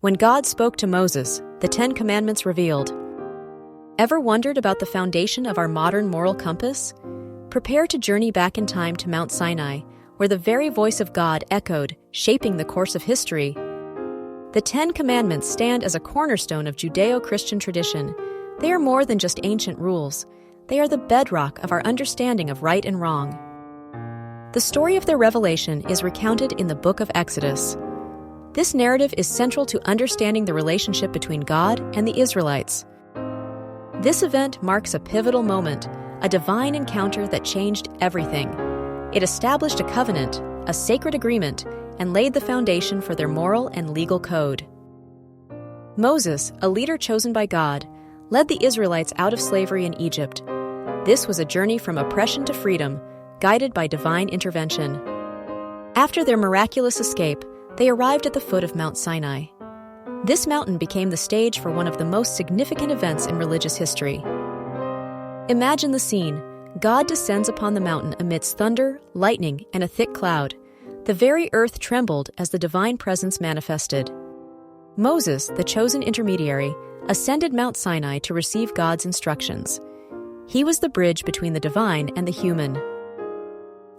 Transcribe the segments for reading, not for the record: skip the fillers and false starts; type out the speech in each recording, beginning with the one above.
When God spoke to Moses, the Ten Commandments revealed. Ever wondered about the foundation of our modern moral compass? Prepare to journey back in time to Mount Sinai, where the very voice of God echoed, shaping the course of history. The Ten Commandments stand as a cornerstone of Judeo-Christian tradition. They are more than just ancient rules. They are the bedrock of our understanding of right and wrong. The story of their revelation is recounted in the book of Exodus. This narrative is central to understanding the relationship between God and the Israelites. This event marks a pivotal moment, a divine encounter that changed everything. It established a covenant, a sacred agreement, and laid the foundation for their moral and legal code. Moses, a leader chosen by God, led the Israelites out of slavery in Egypt. This was a journey from oppression to freedom, guided by divine intervention. After their miraculous escape, they arrived at the foot of Mount Sinai. This mountain became the stage for one of the most significant events in religious history. Imagine the scene. God descends upon the mountain amidst thunder, lightning, and a thick cloud. The very earth trembled as the divine presence manifested. Moses, the chosen intermediary, ascended Mount Sinai to receive God's instructions. He was the bridge between the divine and the human.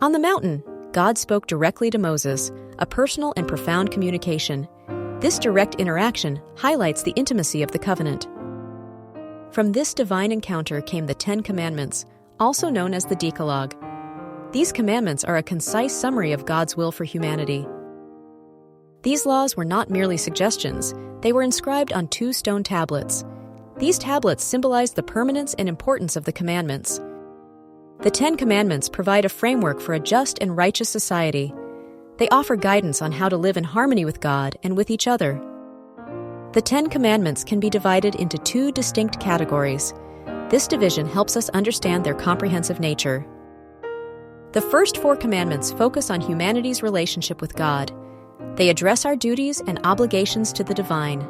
On the mountain, God spoke directly to Moses, a personal and profound communication. This direct interaction highlights the intimacy of the covenant. From this divine encounter came the Ten Commandments, also known as the Decalogue. These commandments are a concise summary of God's will for humanity. These laws were not merely suggestions, they were inscribed on 2 stone tablets. These tablets symbolized the permanence and importance of the commandments. The Ten Commandments provide a framework for a just and righteous society. They offer guidance on how to live in harmony with God and with each other. The Ten Commandments can be divided into 2 distinct categories. This division helps us understand their comprehensive nature. The first 4 commandments focus on humanity's relationship with God. They address our duties and obligations to the divine.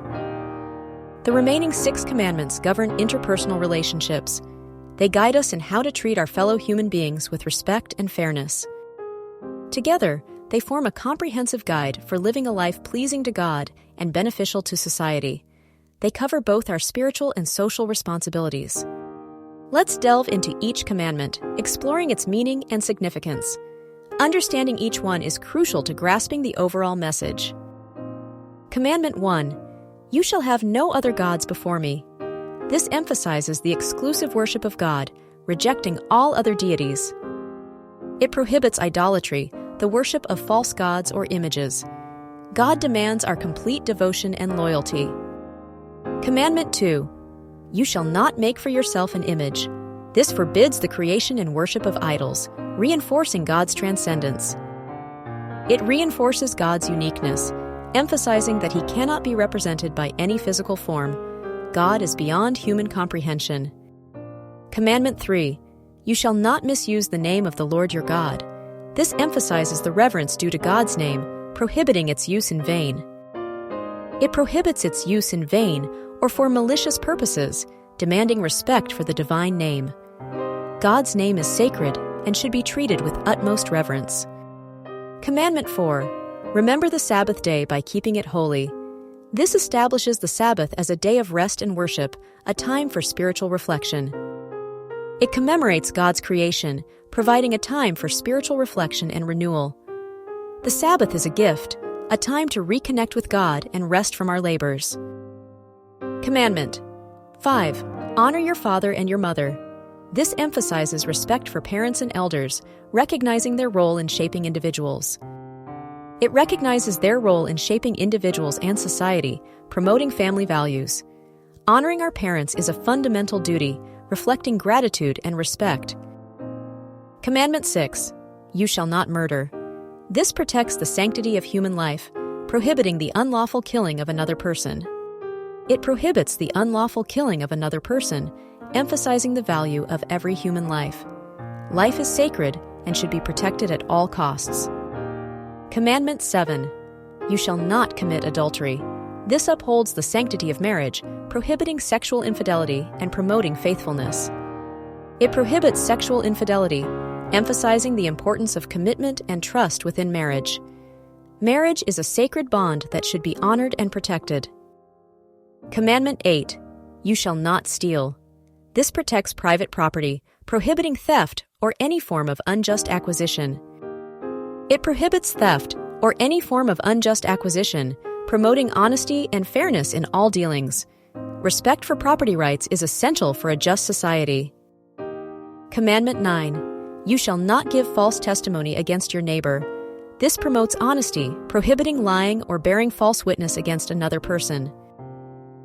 The remaining 6 commandments govern interpersonal relationships. They guide us in how to treat our fellow human beings with respect and fairness. Together, they form a comprehensive guide for living a life pleasing to God and beneficial to society. They cover both our spiritual and social responsibilities. Let's delve into each commandment, exploring its meaning and significance. Understanding each one is crucial to grasping the overall message. Commandment 1: You shall have no other gods before me. This emphasizes the exclusive worship of God, rejecting all other deities. It prohibits idolatry, the worship of false gods or images. God demands our complete devotion and loyalty. Commandment 2: You shall not make for yourself an image. This forbids the creation and worship of idols, reinforcing God's transcendence. It reinforces God's uniqueness, emphasizing that He cannot be represented by any physical form. God is beyond human comprehension. Commandment 3: You shall not misuse the name of the Lord your God. This emphasizes the reverence due to God's name, prohibiting its use in vain. It prohibits its use in vain or for malicious purposes, demanding respect for the divine name. God's name is sacred and should be treated with utmost reverence. Commandment 4: Remember the Sabbath day by keeping it holy. This establishes the Sabbath as a day of rest and worship, a time for spiritual reflection. It commemorates God's creation, providing a time for spiritual reflection and renewal. The Sabbath is a gift, a time to reconnect with God and rest from our labors. Commandment 5: Honor your father and your mother. This emphasizes respect for parents and elders, recognizing their role in shaping individuals. It recognizes their role in shaping individuals and society, promoting family values. Honoring our parents is a fundamental duty, reflecting gratitude and respect. Commandment 6: You shall not murder. This protects the sanctity of human life, prohibiting the unlawful killing of another person. It prohibits the unlawful killing of another person, emphasizing the value of every human life. Life is sacred and should be protected at all costs. Commandment 7: You shall not commit adultery. This upholds the sanctity of marriage, prohibiting sexual infidelity and promoting faithfulness. It prohibits sexual infidelity, emphasizing the importance of commitment and trust within marriage. Marriage is a sacred bond that should be honored and protected. Commandment 8. You shall not steal. This protects private property, prohibiting theft or any form of unjust acquisition. It prohibits theft or any form of unjust acquisition, promoting honesty and fairness in all dealings. Respect for property rights is essential for a just society. Commandment 9. You shall not give false testimony against your neighbor. This promotes honesty, prohibiting lying or bearing false witness against another person.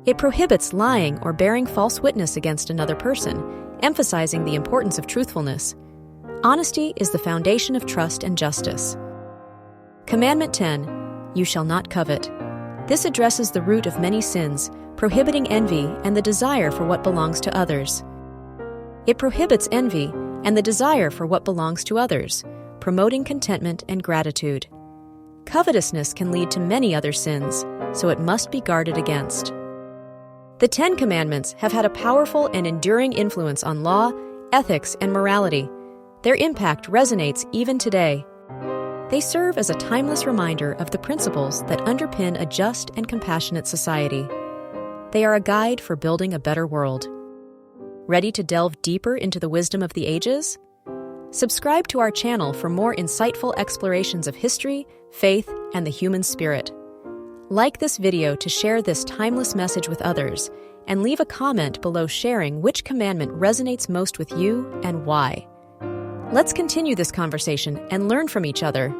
It prohibits lying or bearing false witness against another person, emphasizing the importance of truthfulness. Honesty is the foundation of trust and justice. Commandment 10. You shall not covet. This addresses the root of many sins, prohibiting envy and the desire for what belongs to others. It prohibits envy and the desire for what belongs to others, promoting contentment and gratitude. Covetousness can lead to many other sins, so it must be guarded against. The Ten Commandments have had a powerful and enduring influence on law, ethics, and morality. Their impact resonates even today. They serve as a timeless reminder of the principles that underpin a just and compassionate society. They are a guide for building a better world. Ready to delve deeper into the wisdom of the ages? Subscribe to our channel for more insightful explorations of history, faith, and the human spirit. Like this video to share this timeless message with others, and leave a comment below sharing which commandment resonates most with you and why. Let's continue this conversation and learn from each other.